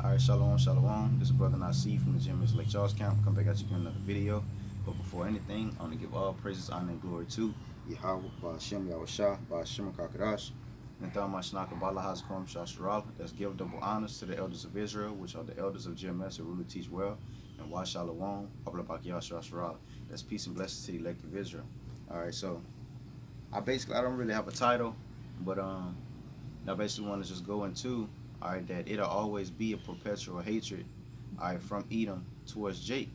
Alright, shalom, shalom. This is Brother Nasi from the GMS Lake Charles Camp. Come back at you with another video. But before anything, I want to give all praises, honor, and glory to Yahweh, Ba'ashem, Yahushua, Ba'ashem, Kakadash, and Thamashnaka, Bala Hazkom, Shastral. Let's give double honors to the elders of Israel, which are the elders of GMS who really teach well. And Wa Shalom, Ablabak Yashastral. That's peace and blessings to the elect of Israel. Alright, so I don't really have a title, but I basically want to just go into that it'll always be a perpetual hatred, from Edom towards Jake,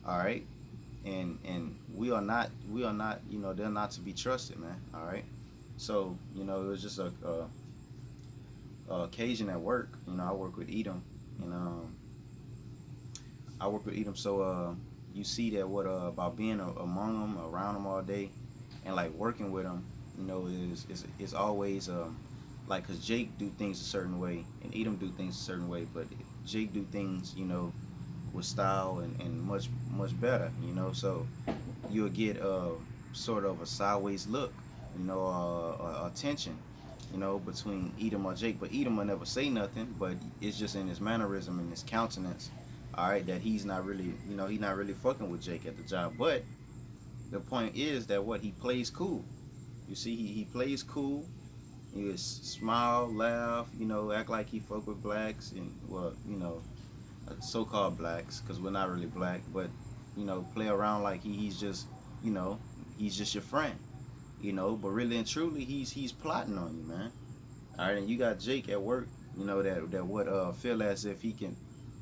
and we are not, they're not to be trusted, man, So, it was just a occasion at work. I work with Edom, and so you see that what about being among them, around them all day, and like working with them, is always like, cause Jake do things a certain way and Edom do things a certain way, but Jake do things, with style and much better, So you'll get sort of a sideways look, attention, between Edom or Jake. But Edom will never say nothing, but it's just in his mannerism and his countenance, that he's not really, he's not really fucking with Jake at the job. But the point is that what he plays cool. You see, he plays cool. He would smile, laugh, act like he fuck with blacks, and so-called blacks, because we're not really black, but play around like he's just, he's just your friend, but really and truly he's plotting on you, man. All right, and you got Jake at work, that would feel as if he can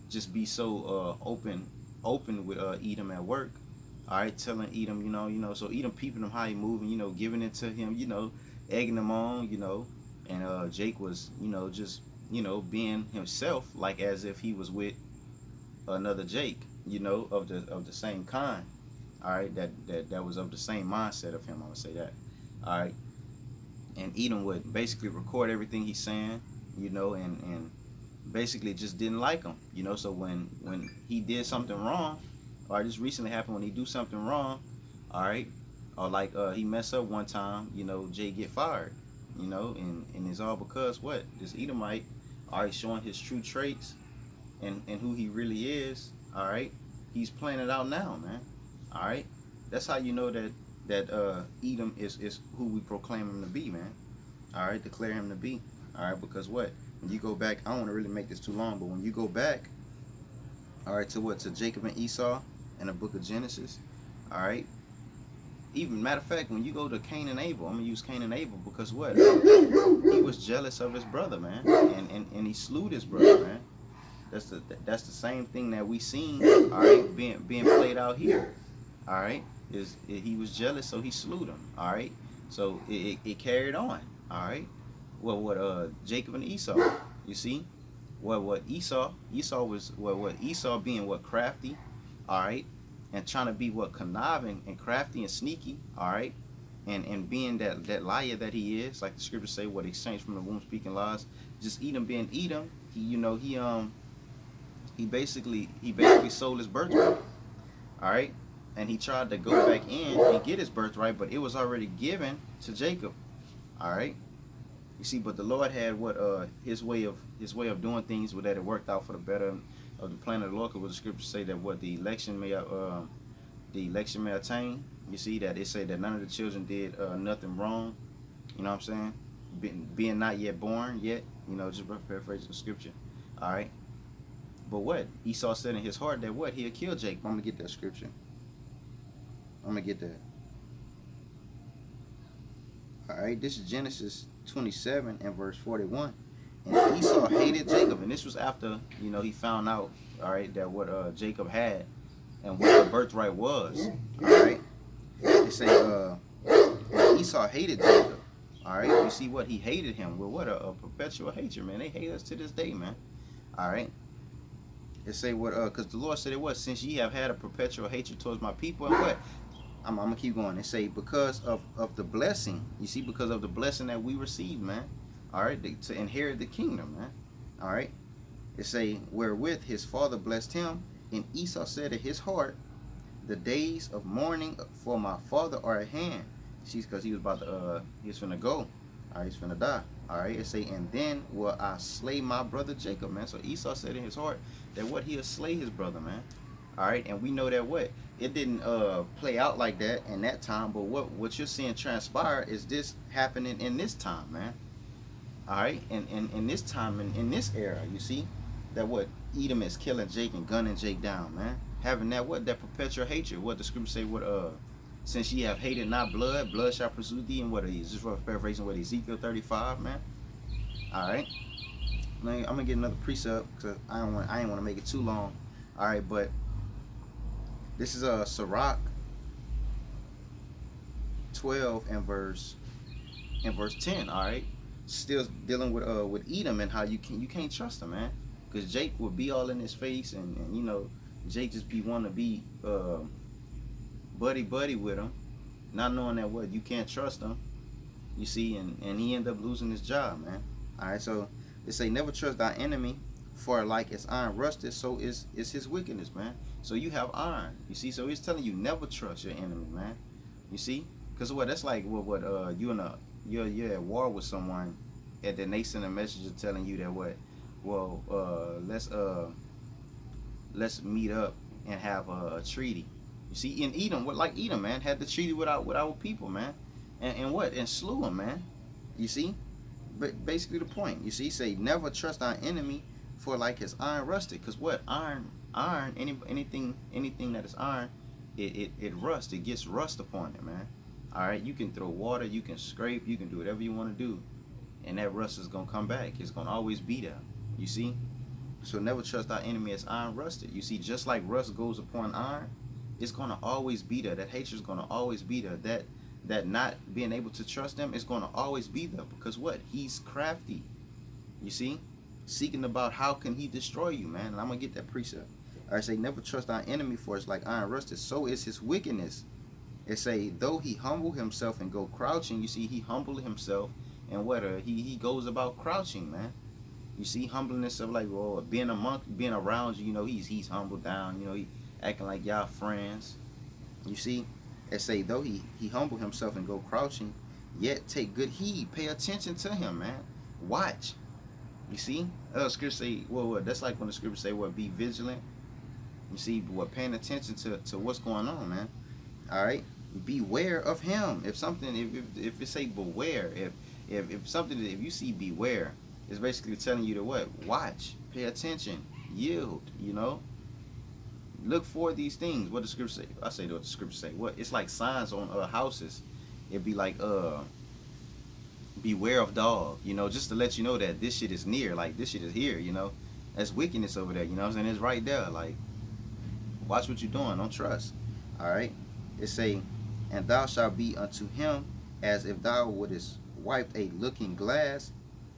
just be so open with Edom at work. All right, telling Edom, so Edom peeping him how he moving, giving it to him, egging him on, and Jake was, just, being himself, like as if he was with another Jake, of the same kind, all right, that was of the same mindset of him. I'm gonna say that, all right. And Edom would basically record everything he's saying, and basically just didn't like him, So when he did something wrong, or just recently happened when he do something wrong, all right, or like he messed up one time, Jay get fired, and it's all because what? This Edomite, all right, showing his true traits and who he really is, all right. He's playing it out now, man. All right, that's how you know that Edom is who we proclaim him to be, man. All right, declare him to be, all right, because what? When you go back, I don't want to really make this too long, but when you go back, all right, to Jacob and Esau in the book of Genesis, all right. Even matter of fact, when you go to Cain and Abel, I'm gonna use Cain and Abel because what? He was jealous of his brother, man, and he slew his brother, man. That's the same thing that we seen, all right, being played out here, all right. He was jealous, so he slew them, all right. So it carried on, all right. Well, what Jacob and Esau, you see, what Esau was what Esau being what crafty, all right, and trying to be what conniving and crafty and sneaky, all right, and being that liar that he is, like the scriptures say, what exchange from the womb speaking lies. Just Edom being Edom, he basically sold his birthright, all right, and he tried to go back in and get his birthright, but it was already given to Jacob, all right. You see, but the Lord had what his way of doing things, that it worked out for the better of the plan of the Lord. Because the scriptures say that what the election may attain. You see that it say that none of the children did nothing wrong. You know what I'm saying? Being not yet born yet. Just paraphrasing the scripture. All right. But what Esau said in his heart that what he'll kill Jacob. I'm gonna get that scripture. I'm gonna get that. All right. This is Genesis 27 and verse 41. And Esau hated Jacob, and this was after he found out, all right, that what Jacob had and what the birthright was, all right. They say Esau hated Jacob, all right. You see what he hated him with, what a perpetual hatred, man. They hate us to this day, man. All right. They say what because the Lord said it was, since ye have had a perpetual hatred towards my people, and what? I'm gonna keep going. They say because of the blessing, you see, because of the blessing that we received, man, all right, to inherit the kingdom, man, all right. They say wherewith his father blessed him, and Esau said in his heart, the days of mourning for my father are at hand. See, because he was about to he was finna go, all right, he's finna die, All right, it say, and then will I slay my brother Jacob, man. So Esau said in his heart that what he'll slay his brother, man. All right, and we know that what it didn't play out like that in that time, but what you're seeing transpire is this happening in this time, man. All right, and in this time, in this era, you see that what Edom is killing Jake and gunning Jake down, man. Having that what that perpetual hatred. What the scripture say, what since ye have hated not blood, blood shall pursue thee. And what is just paraphrasing what Ezekiel 35, man. All right, I'm gonna get another precept because I ain't want to make it too long. All right, but this is Sirach 12 and verse 10. All right, still dealing with Edom and how you can't trust him, man, because Jake will be all in his face, and you know Jake just be wanting to be buddy with him, not knowing that what you can't trust him. You see, and he ended up losing his job, man. All right, so they say never trust thy enemy, for like as iron rusted, so is his wickedness, man. So you have iron, you see. So he's telling you never trust your enemy, man. You see, because what that's like what you're at war with someone, and then they send a message telling you that what, well let's meet up and have a treaty. You see, in Edom, what like Edom, man, had the treaty with our people, man, and slew him, man. You see, but basically the point, you see, say never trust our enemy, for like his iron rusted, because what iron, anything that is iron, it rusts, it gets rust upon it, man. All right, you can throw water, you can scrape, you can do whatever you want to do, and that rust is gonna come back. It's gonna always be there. You see, so never trust our enemy as iron rusted. You see, just like rust goes upon iron, it's gonna always be there. That hatred is gonna always be there. That not being able to trust him is gonna always be there, because what, he's crafty. You see, seeking about how can he destroy you, man. And I'm gonna get that precept. I say never trust our enemy, for it's like iron rusted, so is his wickedness. It say though he humble himself and go crouching. You see, he humbled himself, and what he goes about crouching, man. You see, humbling himself, like, well, being being around you, you know, he's humbled down, you know, he acting like y'all friends. You see, it say though he humble himself and go crouching, yet take good heed, pay attention to him, man. Watch. You see, scripture say, well, that's like when the scripture say, what, be vigilant. You see, what, paying attention to what's going on, man. All right, beware of him. If something, if it say beware, if something, if you see beware, it's basically telling you to what, watch, pay attention, yield. You know, look for these things. What the scripture say? I say what the scripture say. What, it's like signs on houses. It'd be like beware of dog, you know, just to let you know that this shit is near, like this shit is here, you know. That's wickedness over there, you know what I'm saying? It's right there, like, watch what you're doing, don't trust. All right, it say, and thou shalt be unto him as if thou wouldest wipe a looking glass,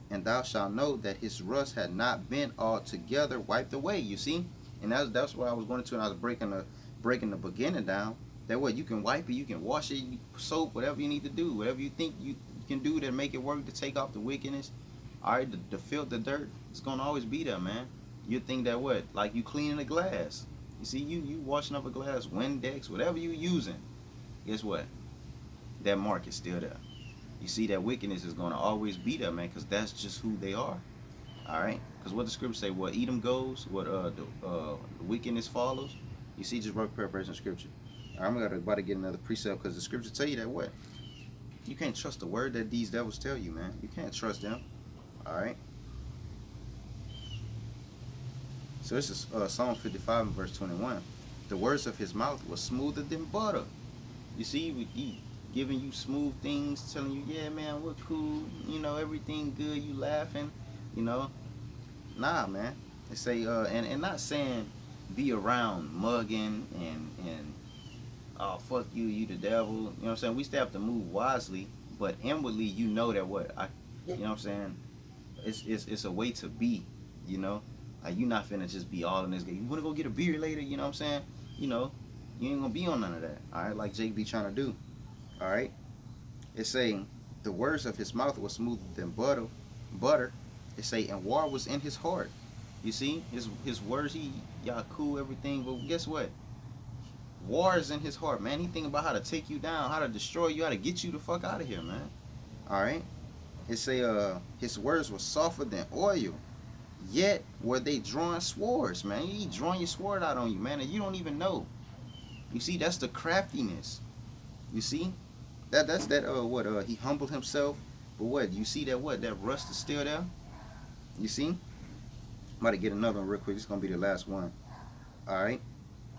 and thou shalt know that his rust had not been altogether wiped away. You see, and that's what I was going to, and I was breaking the beginning down. That way you can wipe it, you can wash it, soap, whatever you need to do, whatever you think you can do to make it work, to take off the wickedness. All right, the filth, the dirt, it's gonna always be there, man. You think that what, like you cleaning a glass. You see, you washing up a glass, Windex, whatever you using. Guess what? That mark is still there. You see, that wickedness is gonna always be there, man, because that's just who they are. All right, because what the scripture say, what Edom goes, what the wickedness follows. You see, just work paraphrasing scripture. All right, I'm about to get another precept, because the scripture tell you that what, you can't trust the word that these devils tell you, man. You can't trust them. All right. So this is Psalm 55 and verse 21. The words of his mouth were smoother than butter. You see, he giving you smooth things, telling you, yeah, man, we're cool. You know, everything good. You laughing. You know, nah, man. They say, and not saying be around mugging and oh, fuck you, you the devil. You know what I'm saying? We still have to move wisely, but inwardly, you know that what you know what I'm saying? It's a way to be, you know. Like, you not finna just be all in this game. You wanna go get a beer later? You know what I'm saying? You know, you ain't gonna be on none of that. All right, like Jake be trying to do. All right. It's saying the words of his mouth were smoother than butter. It say, and war was in his heart. You see, his words, y'all cool, everything, but guess what? War is in his heart, man. He think about how to take you down, how to destroy you, how to get you the fuck out of here, man. All right. It say his words were softer than oil. Yet were they drawing swords, man. He drawing your sword out on you, man, and you don't even know. You see, that's the craftiness. You see? That's that what he humbled himself. But what, you see that what? That rust is still there? You see? I'm about to get another one real quick. This is gonna be the last one. Alright.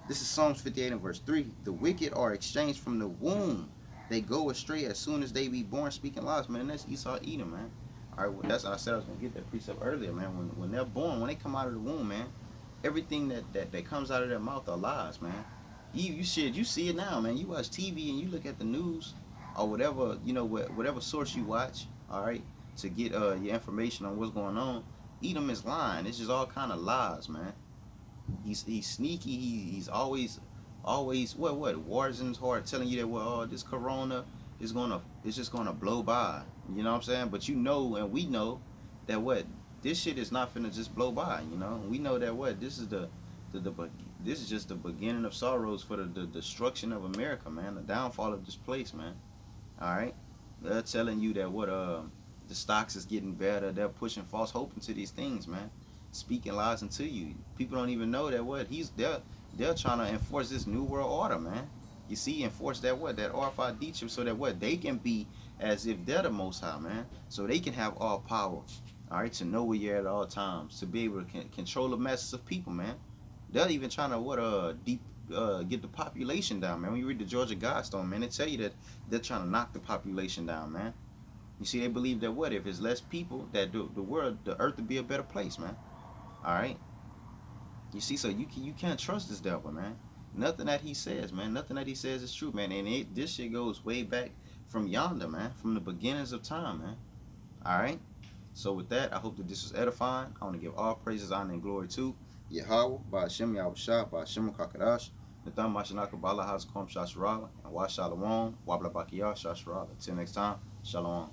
This is Psalms 58 and verse 3. The wicked are exchanged from the womb. They go astray as soon as they be born, speaking lies, man. That's Esau Edom, man. All right, well, that's what I said I was gonna get that precept earlier, man. When they're born, when they come out of the womb, man, everything that comes out of their mouth are lies, man. You see it now, man. You watch TV and you look at the news or whatever, whatever source you watch, all right, to get your information on what's going on. Edom is lying. It's just all kind of lies, man. He's sneaky. He's always what wars in his heart, telling you that this corona it's just gonna blow by. You know what I'm saying? But you know, and we know that this shit is not finna just blow by. You know, we know that this is this is just the beginning of sorrows for the destruction of America, man. The downfall of this place, man. All right, they're telling you that the stocks is getting better. They're pushing false hope into these things, man. Speaking lies into you. People don't even know that they're trying to enforce this new world order, man. You see, enforce that RFID chip so that they can be as if they're the most high, man. So they can have all power, all right, to know where you're at all times, to be able to control the masses of people, man. They're even trying to get the population down, man. When you read the Georgia Guidestone, man, they tell you that they're trying to knock the population down, man. You see, they believe that if there's less people, that the earth would be a better place, man. All right. You see, so you can't trust this devil, man. Nothing that he says, man. Nothing that he says is true, man. And this shit goes way back from yonder, man. From the beginnings of time, man. All right. So with that, I hope that this was edifying. I want to give all praises, honor, and glory to Yahweh, Ba'ashem Yahushua, Ba'ashem Kakadash, Natham Mashanaka Bala Hazkom Shasharala, and Wa Shalom, Wabla Bakiyah Shasharala. Until next time, Shalom.